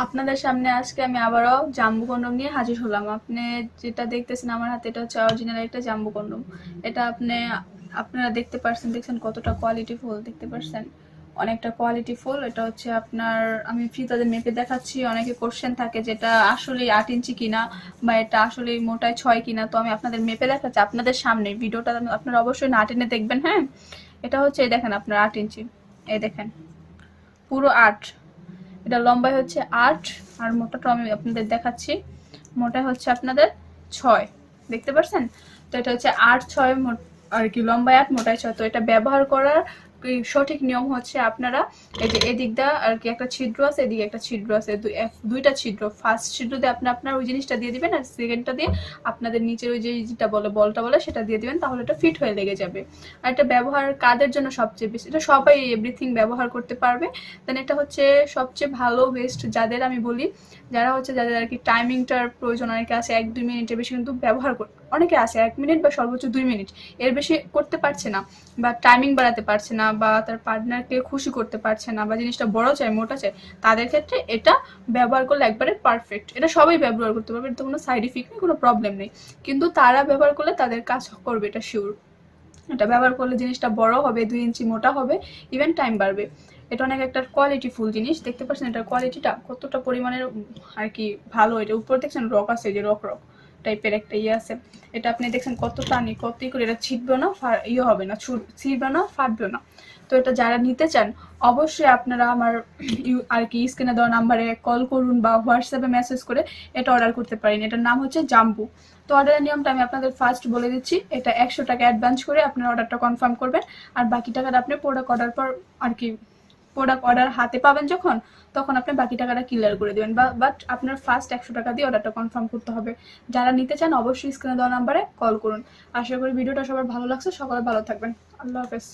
আপনাদের সামনে আজকে আমি আবারও জাম্বু কন্ডম নিয়ে হাজির হলাম। আপনি যেটা দেখতেছেন আমার হাতে, এটা হচ্ছে অরিজিনাল একটা জাম্বু কন্ডম। এটা আপনারা দেখছেন কতটা কোয়ালিটি ফুল, দেখতে পাচ্ছেন অনেকটা কোয়ালিটি ফুল। এটা হচ্ছে আপনার, আমি ফিতাতে মেপে দেখাচ্ছি। অনেকে কোশ্চেন থাকে যেটা আসলে 8 ইঞ্চি কিনা বা এটা আসলে মোটায় 6 কিনা, তো আমি আপনাদের মেপে দেখাচ্ছি আপনাদের সামনে। ভিডিওটা আপনারা অবশ্যই না টেনে দেখবেন, হ্যাঁ। এটা হচ্ছে, এই দেখেন আপনার 8 ইঞ্চি, এই দেখেন পুরো 8। এটা লম্বাই হচ্ছে 8, আর মোটাটা আমি আপনাদের দেখাচ্ছি। মোটা হচ্ছে আপনাদের 6, দেখতে পাচ্ছেন। তো এটা হচ্ছে 8/6 আর কি, লম্বায় 8 মোটায় 6। তো এটা ব্যবহার করার সঠিক নিয়ম হচ্ছে আপনারা এই যে এদিক দা আর কি একটা ছিদ্র আছে, এদিকে একটা ছিদ্র আছে, দুইটা ছিদ্র। ফার্স্ট ছিদ্র দিয়ে আপনি আপনার ওই জিনিসটা দিয়ে দিবেন, আর সেকেন্ডটা দিয়ে আপনাদের নিচের ওই যে যেটা বলে বলটা বলে সেটা দিয়ে দিবেন, তাহলে এটা ফিট হয়ে লেগে যাবে। আর এটা ব্যবহার কাদের জন্য সবচেয়ে বেশি, এটা সবাই এভরিথিং ব্যবহার করতে পারবে। দেন এটা হচ্ছে সবচেয়ে ভালো বেস্ট যাদের আমি বলি, যাদের আর কি টাইমিংটার প্রয়োজন। অনেকে আছে 1-2 মিনিটের বেশি কিন্তু ব্যবহার করে, অনেকে আছে 1 মিনিট বা সর্বোচ্চ 2 মিনিট, এর বেশি করতে পারছে না, বা টাইমিং বাড়াতে পারছে না, বা তার পার্টনারকে খুশি করতে পারছে না, বা জিনিসটা বড় চাই মোটা চাই, তাদের ক্ষেত্রে এটা ব্যবহার করলে একবারে পারফেক্ট। এটা সবাই ব্যবহার করতে পারবে, এটা কোনো সাইড ইফেক্ট নেই, কোনো প্রবলেম নেই। কিন্তু তারা ব্যবহার করলে তাদের কাজ করবে, এটা শিওর। এটা ব্যবহার করলে জিনিসটা বড় হবে, 2 ইঞ্চি মোটা হবে, ইভেন টাইম বাড়বে। এটা অনেক একটা কোয়ালিটি ফুল জিনিস, দেখতে পাচ্ছেন এটার কোয়ালিটিটা কতটা পরিমাণের আর কি ভালো। এটা উপরে দেখছেন রক আছে, যে রক রক টাইপের একটা ইয়ে আছে। এটা আপনি দেখছেন কত টানি, কত করে, এটা ছিটবে না, ইয়ে হবে না, ছিঁড়বে না, ফাটবে না। তো এটা যারা নিতে চান অবশ্যই আপনারা আমার আর কি স্ক্রিনে দেওয়া নাম্বারে কল করুন বা হোয়াটসঅ্যাপে মেসেজ করে এটা অর্ডার করতে পারেন। এটার নাম হচ্ছে জাম্বু। তো অর্ডারের নিয়মটা আমি আপনাদের ফার্স্ট বলে দিচ্ছি। এটা 100 টাকা অ্যাডভান্স করে আপনার অর্ডারটা কনফার্ম করবেন, আর বাকি টাকাটা আপনি প্রোডাক্ট অর্ডার পর আর কি, প্রোডাক্ট অর্ডার হাতে পাবেন যখন, তখন আপনি বাকি টাকাটা ক্লিয়ার করে দেবেন। বাট আপনার ফার্স্ট 100 টাকা দিয়ে অর্ডারটা কনফার্ম করতে হবে। যারা নিতে চান অবশ্যই স্ক্রিনে দেওয়া নাম্বারে কল করুন। আশা করি ভিডিওটা সবার ভালো লাগছে, সকলে ভালো থাকবেন। আল্লাহ হাফেজ।